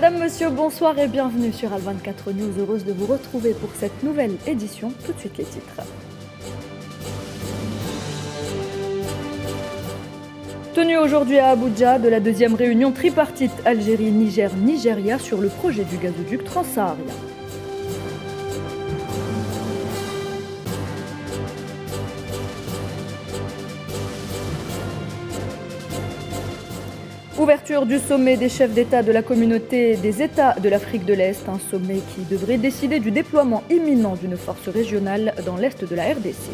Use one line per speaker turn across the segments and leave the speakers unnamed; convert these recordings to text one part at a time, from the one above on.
Madame, Monsieur, bonsoir et bienvenue sur Al24 News. Heureuse de vous retrouver pour cette nouvelle édition. Tout de suite les titres. Tenue aujourd'hui à Abuja de la deuxième réunion tripartite Algérie-Niger-Nigeria sur le projet du gazoduc transsaharien. Ouverture du sommet des chefs d'État de la communauté des États de l'Afrique de l'Est, un sommet qui devrait décider du déploiement imminent d'une force régionale dans l'Est de la RDC.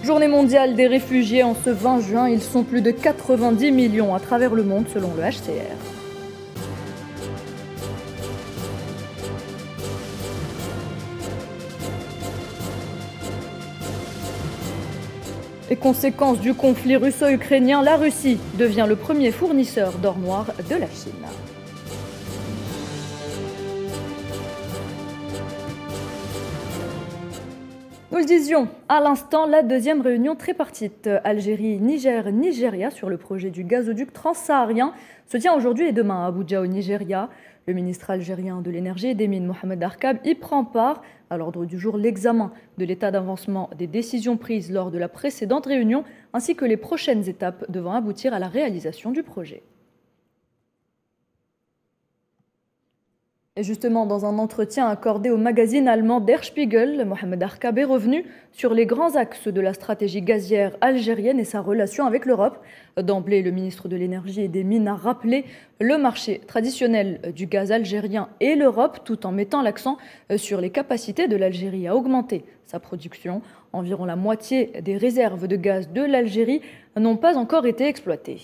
Journée mondiale des réfugiés en ce 20 juin, ils sont plus de 90 millions à travers le monde selon le HCR. Les conséquences du conflit russo-ukrainien, la Russie devient le premier fournisseur d'or noir de la Chine. Nous le disions à l'instant, la deuxième réunion tripartite Algérie-Niger-Nigeria sur le projet du gazoduc transsaharien se tient aujourd'hui et demain à Abuja au Nigeria. Le ministre algérien de l'énergie et des mines, Mohamed Arkab, y prend part. À l'ordre du jour, l'examen de l'état d'avancement des décisions prises lors de la précédente réunion, ainsi que les prochaines étapes devant aboutir à la réalisation du projet. Et justement, dans un entretien accordé au magazine allemand Der Spiegel, Mohamed Arkab est revenu sur les grands axes de la stratégie gazière algérienne et sa relation avec l'Europe. D'emblée, le ministre de l'énergie et des mines a rappelé le marché traditionnel du gaz algérien et l'Europe, tout en mettant l'accent sur les capacités de l'Algérie à augmenter sa production. Environ la moitié des réserves de gaz de l'Algérie n'ont pas encore été exploitées.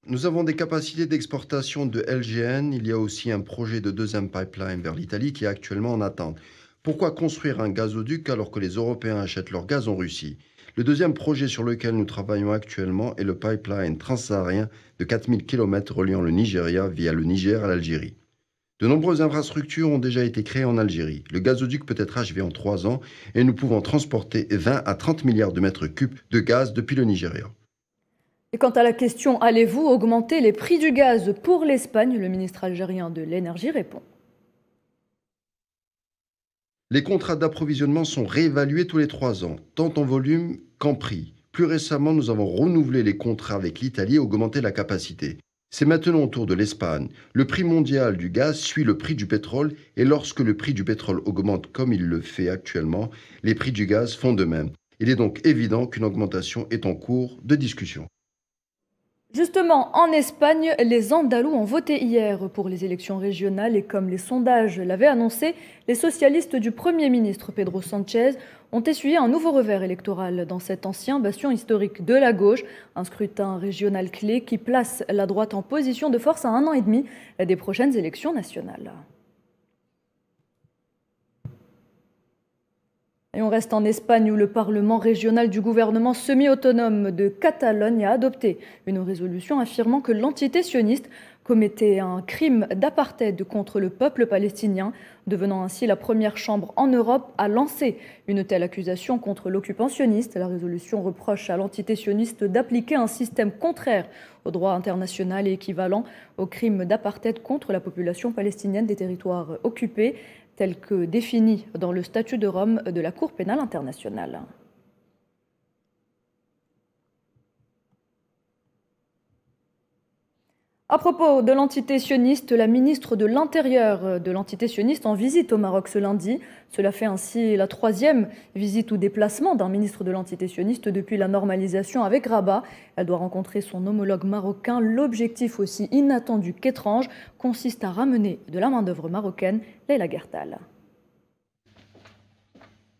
Nous avons des capacités d'exportation de LGN. Il y a aussi un projet de deuxième pipeline vers l'Italie qui est actuellement en attente. Pourquoi construire un gazoduc alors que les Européens achètent leur gaz en Russie? Le deuxième projet sur lequel nous travaillons actuellement est le pipeline transsaharien de 4000 km reliant le Nigeria via le Niger à l'Algérie. De nombreuses infrastructures ont déjà été créées en Algérie. Le gazoduc peut être achevé en 3 ans et nous pouvons transporter 20 à 30 milliards de mètres cubes de gaz depuis le Nigeria.
Et quant à la question « Allez-vous augmenter les prix du gaz pour l'Espagne ?» le ministre algérien de l'énergie répond.
Les contrats d'approvisionnement sont réévalués tous les 3 ans, tant en volume qu'en prix. Plus récemment, nous avons renouvelé les contrats avec l'Italie et augmenté la capacité. C'est maintenant au tour de l'Espagne. Le prix mondial du gaz suit le prix du pétrole et lorsque le prix du pétrole augmente comme il le fait actuellement, les prix du gaz font de même. Il est donc évident qu'une augmentation est en cours de discussion.
Justement, en Espagne, les Andalous ont voté hier pour les élections régionales et comme les sondages l'avaient annoncé, les socialistes du Premier ministre Pedro Sánchez ont essuyé un nouveau revers électoral dans cet ancien bastion historique de la gauche, un scrutin régional clé qui place la droite en position de force à 1 an et demi des prochaines élections nationales. Et on reste en Espagne où le Parlement régional du gouvernement semi-autonome de Catalogne a adopté une résolution affirmant que l'entité sioniste commettait un crime d'apartheid contre le peuple palestinien, devenant ainsi la première chambre en Europe à lancer une telle accusation contre l'occupant sioniste. La résolution reproche à l'entité sioniste d'appliquer un système contraire au droit international et équivalent au crime d'apartheid contre la population palestinienne des territoires occupés, tel que défini dans le statut de Rome de la Cour pénale internationale. À propos de l'entité sioniste, la ministre de l'Intérieur de l'entité sioniste en visite au Maroc ce lundi. Cela fait ainsi la 3e visite ou déplacement d'un ministre de l'entité sioniste depuis la normalisation avec Rabat. Elle doit rencontrer son homologue marocain. L'objectif aussi inattendu qu'étrange consiste à ramener de la main-d'œuvre marocaine, Leila Gertal.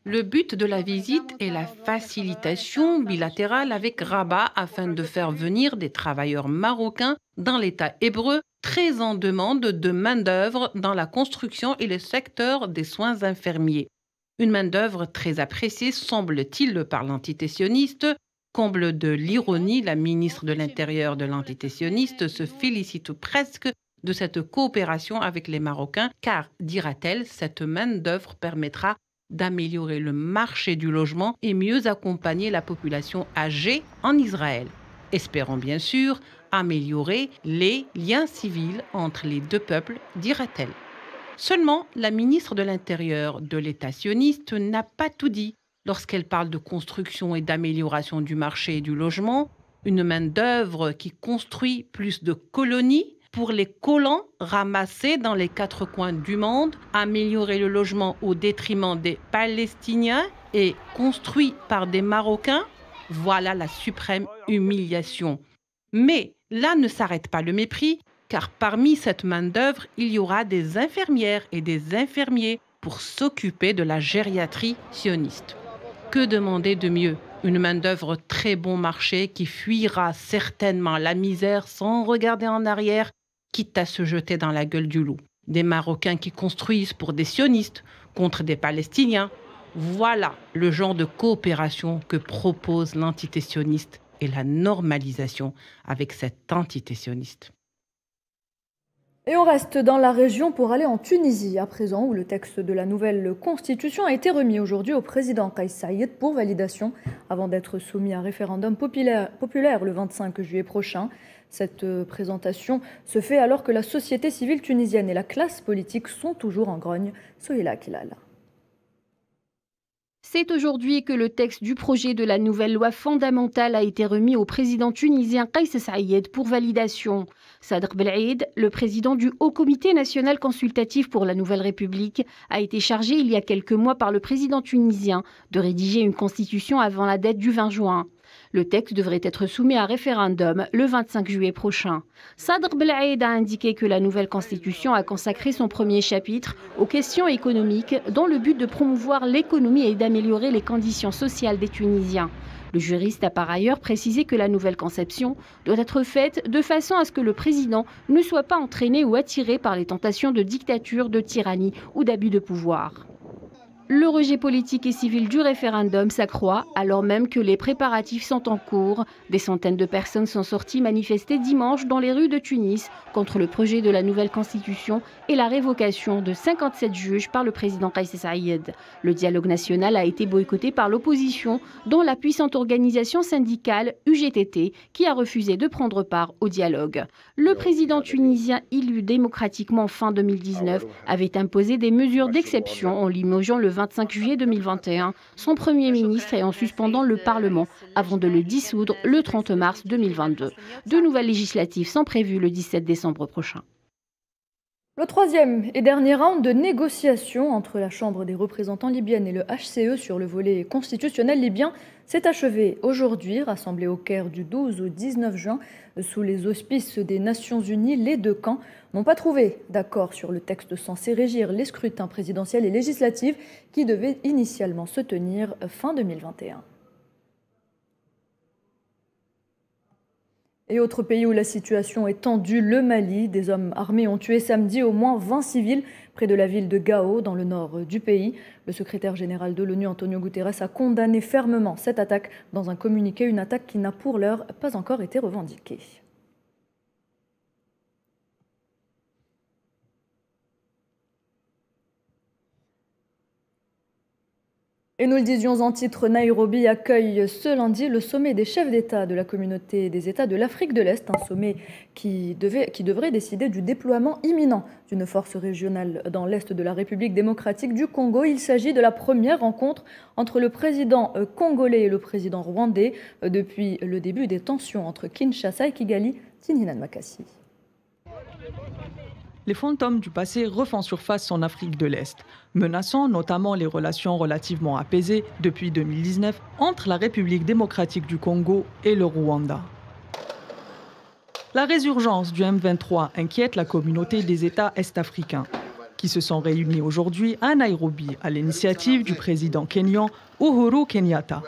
Le but de la visite est la facilitation bilatérale avec Rabat afin de faire venir des travailleurs marocains dans l'État hébreu très en demande de main-d'œuvre dans la construction et le secteur des soins infirmiers. Une main-d'œuvre très appréciée, semble-t-il, par l'entité sioniste. Comble de l'ironie, la ministre de l'Intérieur de l'entité sioniste se félicite presque de cette coopération avec les Marocains car, dira-t-elle, cette main-d'œuvre permettra d'améliorer le marché du logement et mieux accompagner la population âgée en Israël. Espérons bien sûr améliorer les liens civils entre les deux peuples, dira-t-elle. Seulement, la ministre de l'Intérieur de l'État sioniste n'a pas tout dit. Lorsqu'elle parle de construction et d'amélioration du marché du logement, une main-d'œuvre qui construit plus de colonies pour les colons ramassés dans les quatre coins du monde, améliorer le logement au détriment des Palestiniens et construit par des Marocains, voilà la suprême humiliation. Mais là ne s'arrête pas le mépris, car parmi cette main-d'œuvre, il y aura des infirmières et des infirmiers pour s'occuper de la gériatrie sioniste. Que demander de mieux? Une main-d'œuvre très bon marché qui fuira certainement la misère sans regarder en arrière, quitte à se jeter dans la gueule du loup. Des Marocains qui construisent pour des sionistes contre des Palestiniens. Voilà le genre de coopération que propose l'entité sioniste et la normalisation avec cette entité sioniste.
Et on reste dans la région pour aller en Tunisie, à présent, où le texte de la nouvelle constitution a été remis aujourd'hui au président Kais Saïed pour validation, avant d'être soumis à un référendum populaire le 25 juillet prochain. Cette présentation se fait alors que la société civile tunisienne et la classe politique sont toujours en grogne. Soyez Kilal.
C'est aujourd'hui que le texte du projet de la nouvelle loi fondamentale a été remis au président tunisien Kais Saïed pour validation. Sadr Belhaïd, le président du Haut Comité national consultatif pour la Nouvelle République, a été chargé il y a quelques mois par le président tunisien de rédiger une constitution avant la date du 20 juin. Le texte devrait être soumis à référendum le 25 juillet prochain. Sadr Belhaïd a indiqué que la nouvelle constitution a consacré son premier chapitre aux questions économiques dans le but de promouvoir l'économie et d'améliorer les conditions sociales des Tunisiens. Le juriste a par ailleurs précisé que la nouvelle conception doit être faite de façon à ce que le président ne soit pas entraîné ou attiré par les tentations de dictature, de tyrannie ou d'abus de pouvoir. Le rejet politique et civil du référendum s'accroît alors même que les préparatifs sont en cours. Des centaines de personnes sont sorties manifester dimanche dans les rues de Tunis contre le projet de la nouvelle constitution et la révocation de 57 juges par le président Kais Saïed. Le dialogue national a été boycotté par l'opposition, dont la puissante organisation syndicale UGTT, qui a refusé de prendre part au dialogue. Le président tunisien élu démocratiquement fin 2019 avait imposé des mesures d'exception en limogeant le 25 juillet 2021 son Premier ministre et en suspendant le Parlement avant de le dissoudre le 30 mars 2022. De nouvelles législatives sont prévues le 17 décembre prochain.
Le troisième et dernier round de négociations entre la Chambre des représentants libyenne et le HCE sur le volet constitutionnel libyen s'est achevé aujourd'hui. Rassemblés au Caire du 12 au 19 juin sous les auspices des Nations Unies, les deux camps n'ont pas trouvé d'accord sur le texte censé régir les scrutins présidentiels et législatifs qui devaient initialement se tenir fin 2021. Et autre pays où la situation est tendue, le Mali. Des hommes armés ont tué samedi au moins 20 civils près de la ville de Gao, dans le nord du pays. Le secrétaire général de l'ONU, Antonio Guterres, a condamné fermement cette attaque dans un communiqué, une attaque qui n'a pour l'heure pas encore été revendiquée. Et nous le disions en titre, Nairobi accueille ce lundi le sommet des chefs d'État de la communauté des États de l'Afrique de l'Est, un sommet qui devrait décider du déploiement imminent d'une force régionale dans l'Est de la République démocratique du Congo. Il s'agit de la première rencontre entre le président congolais et le président rwandais depuis le début des tensions entre Kinshasa et Kigali. Tinhinan Makassi.
Les fantômes du passé refont surface en Afrique de l'Est, menaçant notamment les relations relativement apaisées depuis 2019 entre la République démocratique du Congo et le Rwanda. La résurgence du M23 inquiète la communauté des États est-africains, qui se sont réunis aujourd'hui à Nairobi à l'initiative du président kényan Uhuru Kenyatta.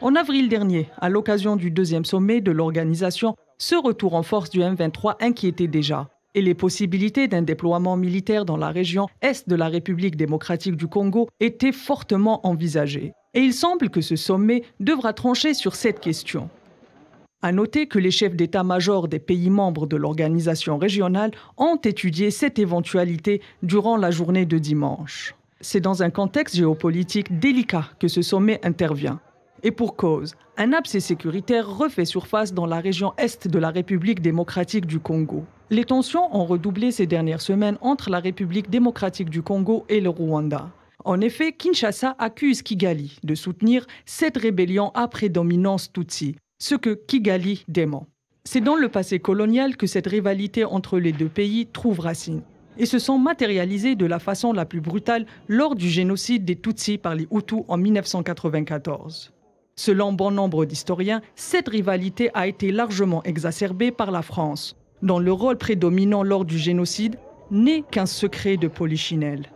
En avril dernier, à l'occasion du deuxième sommet de l'organisation, ce retour en force du M23 inquiétait déjà, et les possibilités d'un déploiement militaire dans la région est de la République démocratique du Congo étaient fortement envisagées. Et il semble que ce sommet devra trancher sur cette question. À noter que les chefs d'état-major des pays membres de l'organisation régionale ont étudié cette éventualité durant la journée de dimanche. C'est dans un contexte géopolitique délicat que ce sommet intervient. Et pour cause, un abcès sécuritaire refait surface dans la région est de la République démocratique du Congo. Les tensions ont redoublé ces dernières semaines entre la République démocratique du Congo et le Rwanda. En effet, Kinshasa accuse Kigali de soutenir cette rébellion à prédominance Tutsi, ce que Kigali dément. C'est dans le passé colonial que cette rivalité entre les deux pays trouve racine et se sont matérialisées de la façon la plus brutale lors du génocide des Tutsis par les Hutus en 1994. Selon bon nombre d'historiens, cette rivalité a été largement exacerbée par la France, dont le rôle prédominant lors du génocide n'est qu'un secret de polichinelle.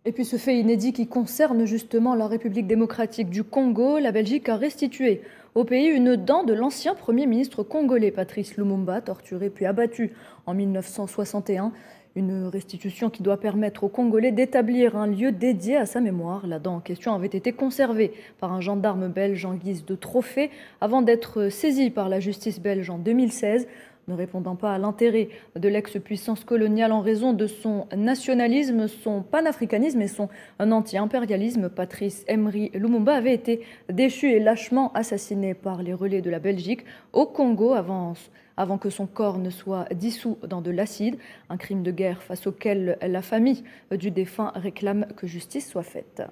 Et puis ce fait inédit qui concerne justement la République démocratique du Congo, la Belgique a restitué au pays une dent de l'ancien Premier ministre congolais Patrice Lumumba, torturé puis abattu en 1961. Une restitution qui doit permettre aux Congolais d'établir un lieu dédié à sa mémoire. La dent en question avait été conservée par un gendarme belge en guise de trophée avant d'être saisie par la justice belge en 2016. Ne répondant pas à l'intérêt de l'ex-puissance coloniale en raison de son nationalisme, son panafricanisme et son anti-impérialisme, Patrice Emery Lumumba avait été déchu et lâchement assassiné par les relais de la Belgique au Congo avant que son corps ne soit dissous dans de l'acide, un crime de guerre face auquel la famille du défunt réclame que justice soit faite.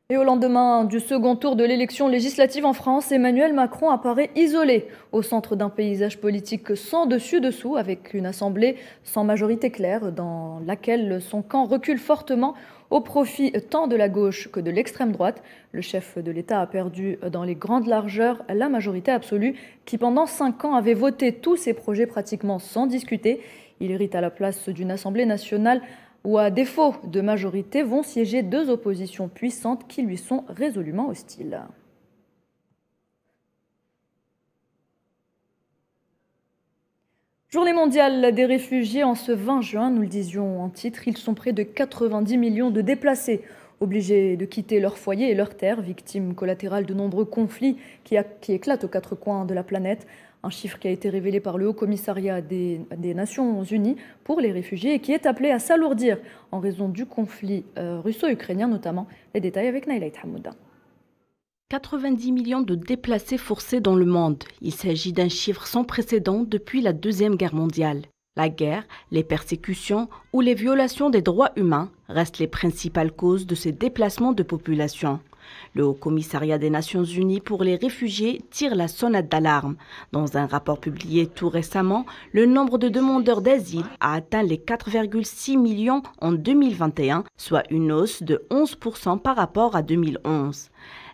Et au lendemain du second tour de l'élection législative en France, Emmanuel Macron apparaît isolé au centre d'un paysage politique sans dessus-dessous, avec une assemblée sans majorité claire, dans laquelle son camp recule fortement au profit tant de la gauche que de l'extrême droite. Le chef de l'État a perdu dans les grandes largeurs la majorité absolue, qui pendant 5 ans avait voté tous ses projets pratiquement sans discuter. Il hérite à la place d'une Assemblée nationale où, à défaut de majorité, vont siéger 2 oppositions puissantes qui lui sont résolument hostiles. Journée mondiale des réfugiés en ce 20 juin, nous le disions en titre, ils sont près de 90 millions de déplacés, obligés de quitter leur foyer et leur terre, victimes collatérales de nombreux conflits qui éclatent aux 4 coins de la planète. Un chiffre qui a été révélé par le Haut Commissariat des Nations Unies pour les réfugiés et qui est appelé à s'alourdir en raison du conflit russo-ukrainien notamment. Les détails avec Naïla Hamouda.
90 millions de déplacés forcés dans le monde. Il s'agit d'un chiffre sans précédent depuis la Deuxième Guerre mondiale. La guerre, les persécutions ou les violations des droits humains restent les principales causes de ces déplacements de population. Le Haut Commissariat des Nations Unies pour les réfugiés tire la sonnette d'alarme. Dans un rapport publié tout récemment, le nombre de demandeurs d'asile a atteint les 4,6 millions en 2021, soit une hausse de 11% par rapport à 2011.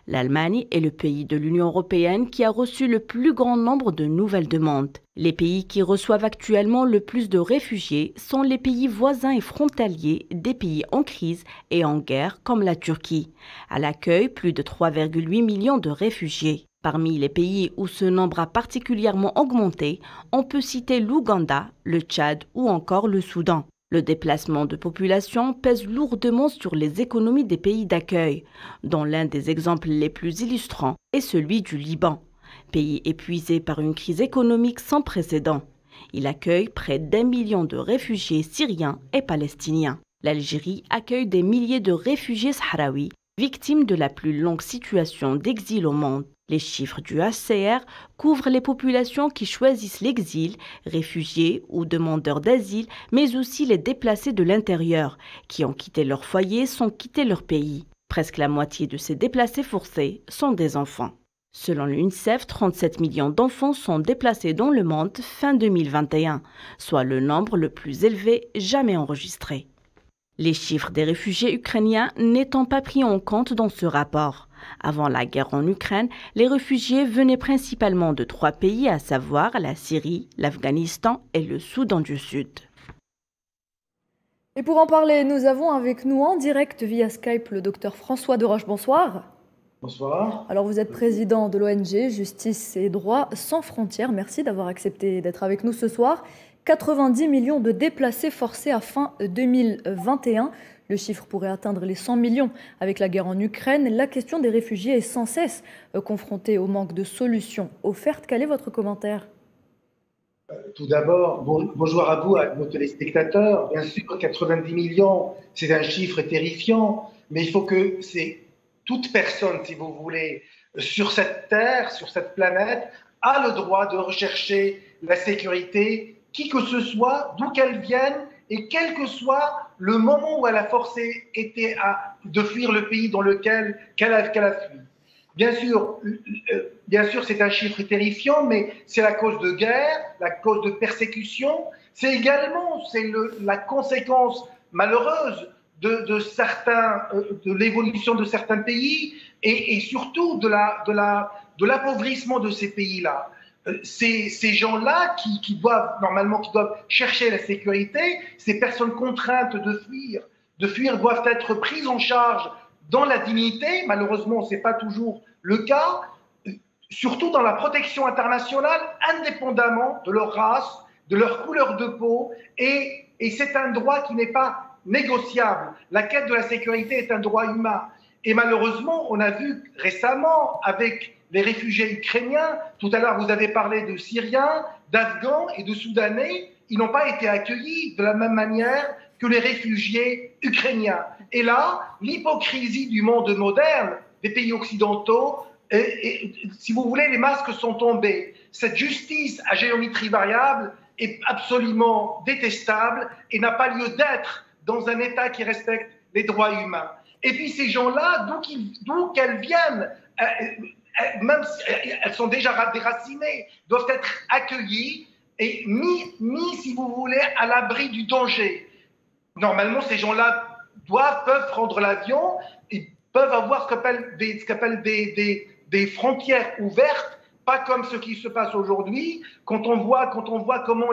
L'Allemagne est le pays de l'Union européenne qui a reçu le plus grand nombre de nouvelles demandes. Les pays qui reçoivent actuellement le plus de réfugiés sont les pays voisins et frontaliers des pays en crise et en guerre comme la Turquie. Elle accueille plus de 3,8 millions de réfugiés. Parmi les pays où ce nombre a particulièrement augmenté, on peut citer l'Ouganda, le Tchad ou encore le Soudan. Le déplacement de population pèse lourdement sur les économies des pays d'accueil, dont l'un des exemples les plus illustrants est celui du Liban, pays épuisé par une crise économique sans précédent. Il accueille près d'1 million de réfugiés syriens et palestiniens. L'Algérie accueille des milliers de réfugiés sahraouis, victimes de la plus longue situation d'exil au monde. Les chiffres du HCR couvrent les populations qui choisissent l'exil, réfugiés ou demandeurs d'asile, mais aussi les déplacés de l'intérieur, qui ont quitté leur foyer sans quitter leur pays. Presque la moitié de ces déplacés forcés sont des enfants. Selon l'UNICEF, 37 millions d'enfants sont déplacés dans le monde fin 2021, soit le nombre le plus élevé jamais enregistré. Les chiffres des réfugiés ukrainiens n'étant pas pris en compte dans ce rapport. Avant la guerre en Ukraine, les réfugiés venaient principalement de 3 pays, à savoir la Syrie, l'Afghanistan et le Soudan du Sud.
Et pour en parler, nous avons avec nous en direct via Skype le docteur François Deroche. Bonsoir.
Bonsoir.
Alors vous êtes président de l'ONG Justice et Droits sans frontières. Merci d'avoir accepté d'être avec nous ce soir. 90 millions de déplacés forcés à fin 2021. Le chiffre pourrait atteindre les 100 millions avec la guerre en Ukraine. La question des réfugiés est sans cesse confrontée au manque de solutions offertes. Quel est votre commentaire ?
Tout d'abord, bonjour à vous, à nos téléspectateurs. Bien sûr, 90 millions, c'est un chiffre terrifiant, mais il faut que toute personne, si vous voulez, sur cette terre, sur cette planète, a le droit de rechercher la sécurité, qui que ce soit, d'où qu'elle vienne, et quel que soit le moment où elle a forcé de fuir le pays dans lequel qu'elle a fui. Bien sûr, c'est un chiffre terrifiant, mais c'est la cause de guerre, la cause de persécution. C'est également la conséquence malheureuse de l'évolution de certains pays et surtout de l'appauvrissement de ces pays-là. Ces gens-là qui doivent chercher la sécurité, ces personnes contraintes de fuir doivent être prises en charge dans la dignité. Malheureusement, ce n'est pas toujours le cas, surtout dans la protection internationale, indépendamment de leur race, de leur couleur de peau, et c'est un droit qui n'est pas négociable. La quête de la sécurité est un droit humain. Et malheureusement, on a vu récemment avec les réfugiés ukrainiens, tout à l'heure vous avez parlé de Syriens, d'Afghans et de Soudanais, ils n'ont pas été accueillis de la même manière que les réfugiés ukrainiens. Et là, l'hypocrisie du monde moderne, des pays occidentaux, si vous voulez, les masques sont tombés. Cette justice à géométrie variable est absolument détestable et n'a pas lieu d'être dans un État qui respecte les droits humains. Et puis ces gens-là, d'où qu'elles viennent, même si elles sont déjà déracinées, doivent être accueillies et mis, si vous voulez, à l'abri du danger. Normalement, ces gens-là peuvent prendre l'avion et peuvent avoir ce qu'appellent des frontières ouvertes, pas comme ce qui se passe aujourd'hui, quand on voit comment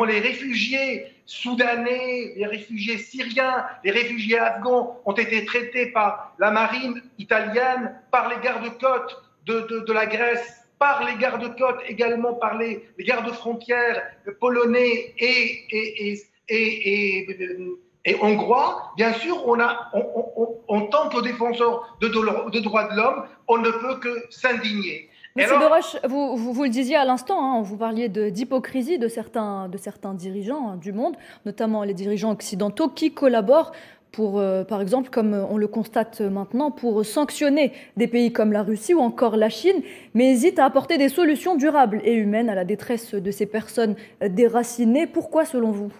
les réfugiés soudanais, les réfugiés syriens, les réfugiés afghans ont été traités par la marine italienne, par les gardes-côtes de la Grèce, par les gardes-côtes également, par les gardes-frontières polonais et hongrois. Bien sûr, en tant que défenseur de droits de l'homme, on ne peut que s'indigner.
Monsieur Deroche, vous le disiez à l'instant, vous parliez d'hypocrisie de certains dirigeants du monde, notamment les dirigeants occidentaux, qui collaborent pour, par exemple, comme on le constate maintenant, pour sanctionner des pays comme la Russie ou encore la Chine, mais hésitent à apporter des solutions durables et humaines à la détresse de ces personnes déracinées. Pourquoi, selon vous ?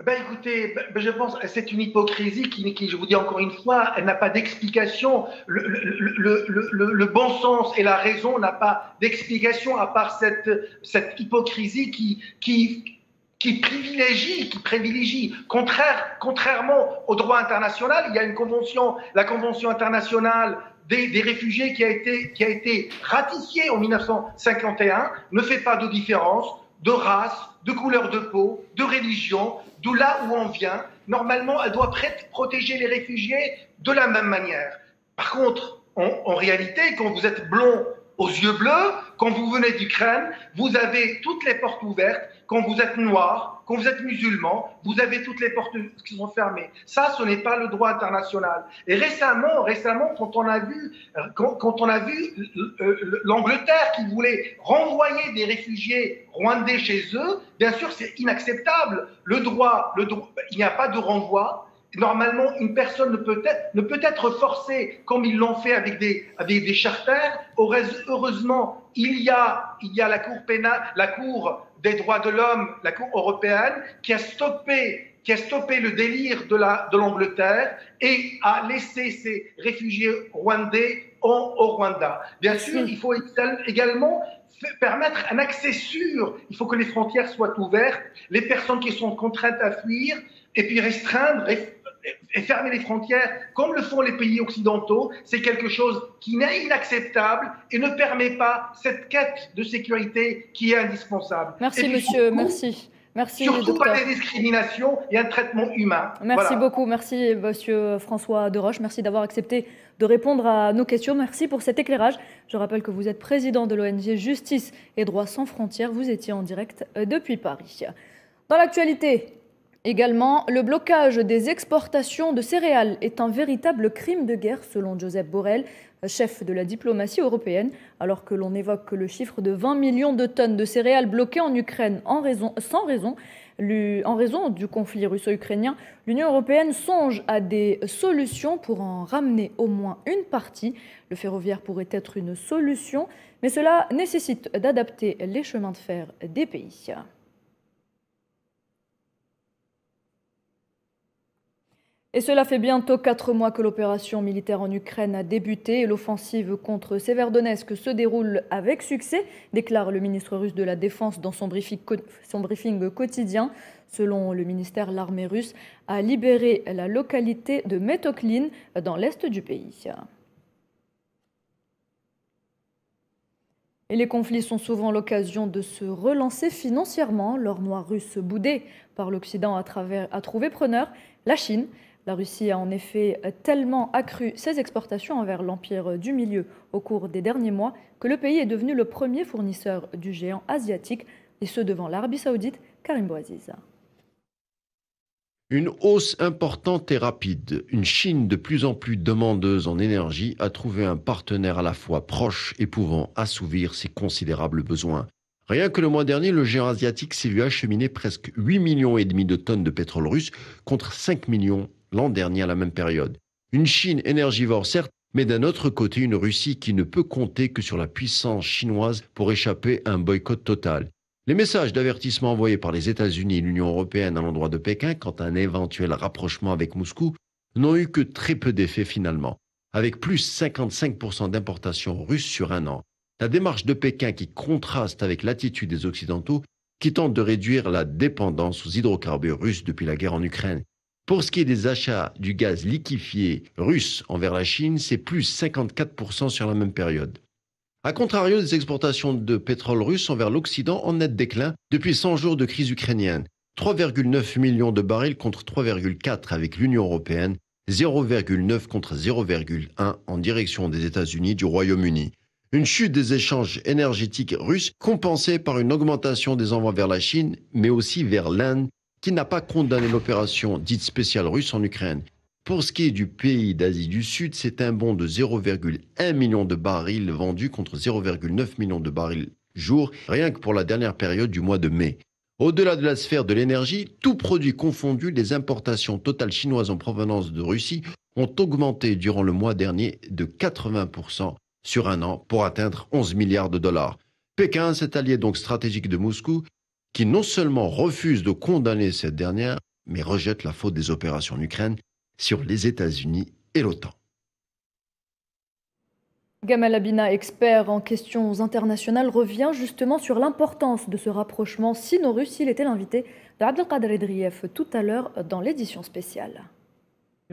Écoutez, je pense que c'est une hypocrisie qui, je vous dis encore une fois, elle n'a pas d'explication. Le bon sens et la raison n'a pas d'explication à part cette hypocrisie qui privilégie. Contrairement au droit international, il y a une convention, la Convention internationale des réfugiés qui a été ratifiée en 1951, ne fait pas de différence de race, de couleur de peau, de religion, d'où là où on vient. Normalement, elle doit protéger les réfugiés de la même manière. Par contre, en réalité, quand vous êtes blond aux yeux bleus, quand vous venez d'Ukraine, vous avez toutes les portes ouvertes. Quand vous êtes noir, quand vous êtes musulman, vous avez toutes les portes qui sont fermées. Ça, ce n'est pas le droit international. Et récemment, quand on a vu l'Angleterre qui voulait renvoyer des réfugiés rwandais chez eux, bien sûr, c'est inacceptable. Il n'y a pas de renvoi. Normalement, une personne ne peut être forcée, comme ils l'ont fait avec des charters. Heureusement, il y a la Cour pénale, la Cour des droits de l'homme, la Cour européenne, qui a stoppé le délire de l'Angleterre et a laissé ces réfugiés rwandais au Rwanda. Bien sûr, il faut également permettre un accès sûr. Il faut que les frontières soient ouvertes, les personnes qui sont contraintes à fuir, et puis restreindre et fermer les frontières comme le font les pays occidentaux. C'est quelque chose qui n'est inacceptable et ne permet pas cette quête de sécurité qui est indispensable.
Merci monsieur, merci. Merci,
surtout
docteur.
Pas des discriminations et un traitement humain.
Merci beaucoup, merci monsieur François Deroche, merci d'avoir accepté de répondre à nos questions. Merci pour cet éclairage. Je rappelle que vous êtes président de l'ONG Justice et Droits sans frontières. Vous étiez en direct depuis Paris. Dans l'actualité, Également, le blocage des exportations de céréales est un véritable crime de guerre, selon Josep Borrell, chef de la diplomatie européenne, alors que l'on évoque le chiffre de 20 millions de tonnes de céréales bloquées en Ukraine sans raison. En raison du conflit russo-ukrainien, l'Union européenne songe à des solutions pour en ramener au moins une partie. Le ferroviaire pourrait être une solution, mais cela nécessite d'adapter les chemins de fer des pays. Et cela fait bientôt 4 mois que l'opération militaire en Ukraine a débuté et l'offensive contre Severodonetsk se déroule avec succès, déclare le ministre russe de la Défense dans son briefing quotidien. Selon le ministère, l'armée russe a libéré la localité de Metoklin dans l'est du pays. Et les conflits sont souvent l'occasion de se relancer financièrement. L'or noir russe boudé par l'Occident a trouvé preneur, la Chine. La Russie a en effet tellement accru ses exportations envers l'Empire du Milieu au cours des derniers mois que le pays est devenu le premier fournisseur du géant asiatique, et ce devant l'Arabie Saoudite. Karim Bouaziz.
Une hausse importante et rapide. Une Chine de plus en plus demandeuse en énergie a trouvé un partenaire à la fois proche et pouvant assouvir ses considérables besoins. Rien que le mois dernier, le géant asiatique s'est vu acheminer presque 8,5 millions de tonnes de pétrole russe contre 5 millions l'an dernier à la même période. Une Chine énergivore certes, mais d'un autre côté une Russie qui ne peut compter que sur la puissance chinoise pour échapper à un boycott total. Les messages d'avertissement envoyés par les États-Unis et l'Union européenne à l'endroit de Pékin quant à un éventuel rapprochement avec Moscou n'ont eu que très peu d'effet finalement, avec plus 55% d'importations russes sur un an. La démarche de Pékin qui contraste avec l'attitude des Occidentaux qui tentent de réduire la dépendance aux hydrocarbures russes depuis la guerre en Ukraine. Pour ce qui est des achats du gaz liquéfié russe envers la Chine, c'est plus 54% sur la même période. A contrario des exportations de pétrole russe envers l'Occident en net déclin depuis 100 jours de crise ukrainienne. 3,9 millions de barils contre 3,4 avec l'Union européenne, 0,9 contre 0,1 en direction des États-Unis du Royaume-Uni. Une chute des échanges énergétiques russes compensée par une augmentation des envois vers la Chine, mais aussi vers l'Inde, qui n'a pas condamné l'opération dite spéciale russe en Ukraine. Pour ce qui est du pays d'Asie du Sud, c'est un bond de 0,1 million de barils vendus contre 0,9 million de barils jour, rien que pour la dernière période du mois de mai. Au-delà de la sphère de l'énergie, tout produit confondu, les importations totales chinoises en provenance de Russie ont augmenté durant le mois dernier de 80% sur un an pour atteindre 11 milliards de dollars. Pékin, cet allié donc stratégique de Moscou, qui non seulement refuse de condamner cette dernière, mais rejette la faute des opérations en Ukraine sur les États-Unis et l'OTAN.
Gamal Abina, expert en questions internationales, revient justement sur l'importance de ce rapprochement sino-russe. Il était l'invité de Abdelkader Edrieff tout à l'heure dans l'édition spéciale.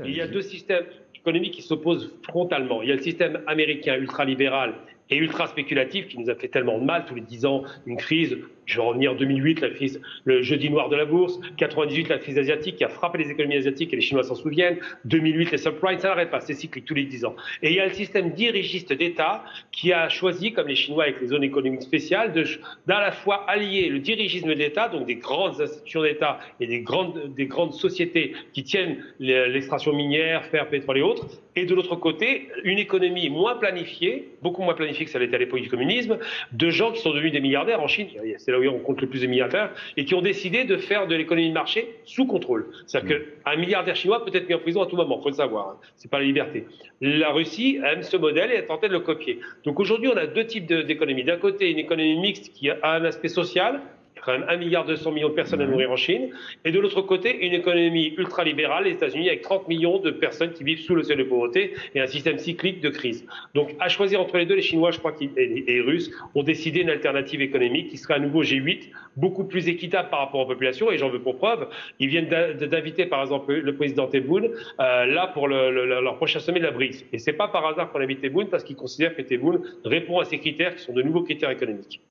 Il y a deux systèmes économiques qui s'opposent frontalement. Il y a le système américain ultralibéral et ultra spéculatif qui nous a fait tellement de mal tous les 10 ans, une crise. Je vais revenir en 2008, la crise, le jeudi noir de la bourse, 98, la crise asiatique qui a frappé les économies asiatiques et les Chinois s'en souviennent, 2008, les subprimes, ça n'arrête pas, c'est cyclique tous les 10 ans. Et il y a le système dirigiste d'État qui a choisi, comme les Chinois avec les zones économiques spéciales, d'à la fois allier le dirigisme d'État, donc des grandes institutions d'État et des grandes sociétés qui tiennent l'extraction minière, fer, pétrole et autres, et de l'autre côté, une économie moins planifiée, beaucoup moins planifiée que ça l'était à l'époque du communisme, de gens qui sont devenus des milliardaires en Chine. C'est là où on compte le plus de milliardaires, et qui ont décidé de faire de l'économie de marché sous contrôle. C'est-à-dire qu'un milliardaire chinois peut être mis en prison à tout moment, il faut le savoir, hein. C'est pas la liberté. La Russie aime ce modèle et a tenté de le copier. Donc aujourd'hui, on a deux types d'économies. D'un côté, une économie mixte qui a un aspect social, il y a quand même 1,2 milliard de personnes à nourrir en Chine, et de l'autre côté, une économie ultralibérale, les États-Unis, avec 30 millions de personnes qui vivent sous le seuil de pauvreté et un système cyclique de crise. Donc, à choisir entre les deux, les Chinois, je crois, et les Russes ont décidé une alternative économique qui serait un nouveau G8, beaucoup plus équitable par rapport aux populations, et j'en veux pour preuve. Ils viennent d'inviter, par exemple, le président Tebboune, là, pour leur prochain sommet de la BRICS. Et c'est pas par hasard qu'on invite Tebboune, parce qu'ils considèrent que Tebboune répond à ces critères qui sont de nouveaux critères économiques.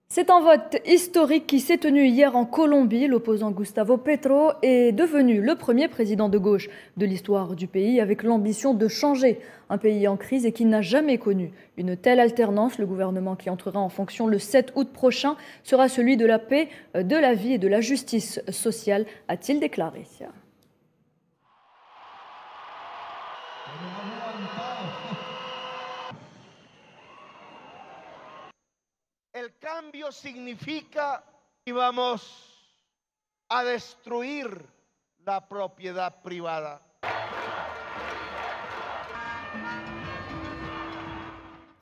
C'est un vote historique qui s'est tenu hier en Colombie. L'opposant Gustavo Petro est devenu le premier président de gauche de l'histoire du pays avec l'ambition de changer un pays en crise et qui n'a jamais connu une telle alternance. Le gouvernement qui entrera en fonction le 7 août prochain sera celui de la paix, de la vie et de la justice sociale, a-t-il déclaré.
El cambio significa que vamos a destruir la propiedad privada.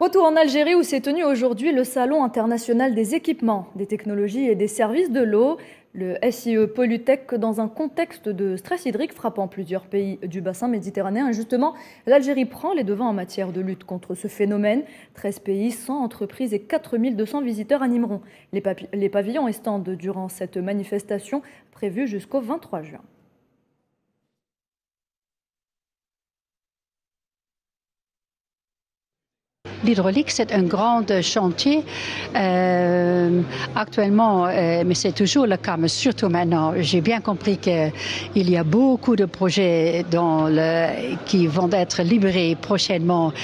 Retour en Algérie où s'est tenu aujourd'hui le Salon international des équipements, des technologies et des services de l'eau, le SIE Polytech, dans un contexte de stress hydrique frappant plusieurs pays du bassin méditerranéen. Et justement, l'Algérie prend les devants en matière de lutte contre ce phénomène. 13 pays, 100 entreprises et 4200 visiteurs animeront les pavillons et stands durant cette manifestation prévue jusqu'au 23 juin.
L'hydraulique, c'est un grand chantier actuellement, mais c'est toujours le cas, mais surtout maintenant. J'ai bien compris qu'il y a beaucoup de projets qui vont être libérés prochainement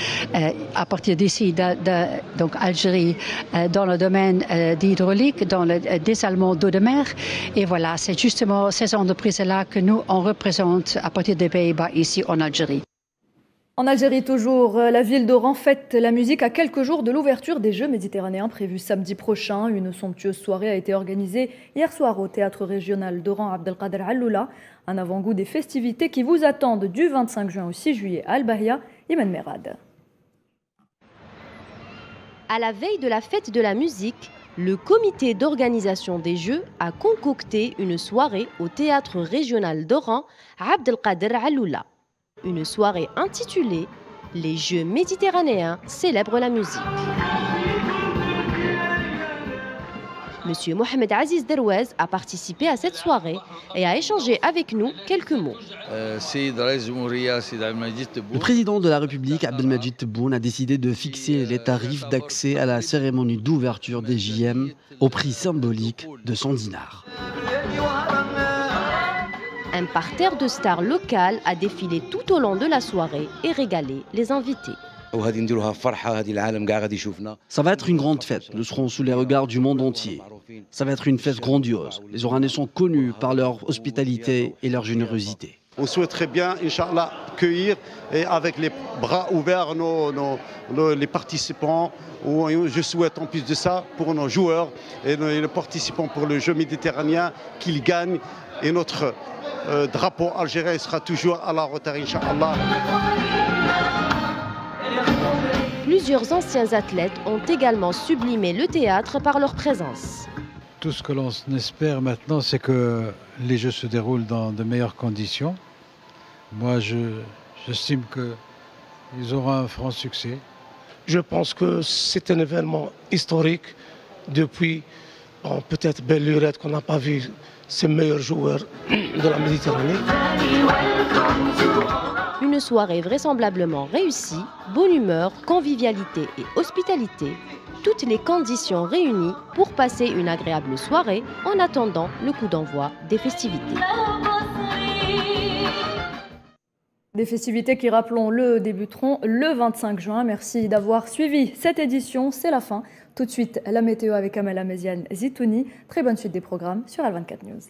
à partir d'ici, donc Algérie, dans le domaine d'hydraulique, dans le dessalement d'eau de mer. Et voilà, c'est justement ces entreprises-là que nous, on représente à partir des Pays-Bas ici en Algérie.
En Algérie toujours, la ville d'Oran fête la musique à quelques jours de l'ouverture des Jeux méditerranéens prévus samedi prochain. Une somptueuse soirée a été organisée hier soir au théâtre régional d'Oran Abdelkader Alloula. Un avant-goût des festivités qui vous attendent du 25 juin au 6 juillet à Al-Bahia. Iman Merad.
À la veille de la fête de la musique, le comité d'organisation des Jeux a concocté une soirée au théâtre régional d'Oran Abdelkader Alloula. Une soirée intitulée « Les Jeux méditerranéens célèbrent la musique ». Monsieur Mohamed Aziz Derouez a participé à cette soirée et a échangé avec nous quelques mots.
Le président de la République, Abdelmajid Tebboune, a décidé de fixer les tarifs d'accès à la cérémonie d'ouverture des JM au prix symbolique de 100 dinars.
Un parterre de stars locales a défilé tout au long de la soirée et régalé les invités.
Ça va être une grande fête. Nous serons sous les regards du monde entier. Ça va être une fête grandiose. Les Oranais sont connus par leur hospitalité et leur générosité.
On souhaiterait bien, Inch'Allah, accueillir et avec les bras ouverts les participants. Je souhaite en plus de ça pour nos joueurs et les participants pour le jeu méditerranéen qu'ils gagnent. Et notre drapeau algérien sera toujours à la hauteur, Inch'Allah.
Plusieurs anciens athlètes ont également sublimé le théâtre par leur présence.
Tout ce que l'on espère maintenant, c'est que les Jeux se déroulent dans de meilleures conditions. Moi, j'estime qu'ils auront un franc succès.
Je pense que c'est un événement historique depuis peut-être belle lurette qu'on n'a pas vu ces meilleurs joueurs de la Méditerranée.
Une soirée vraisemblablement réussie, bonne humeur, convivialité et hospitalité, toutes les conditions réunies pour passer une agréable soirée en attendant le coup d'envoi des festivités.
Des festivités qui, rappelons-le, débuteront le 25 juin. Merci d'avoir suivi cette édition, c'est la fin. Tout de suite, la météo avec Amel Ameziane Zitouni. Très bonne suite des programmes sur Al24 News.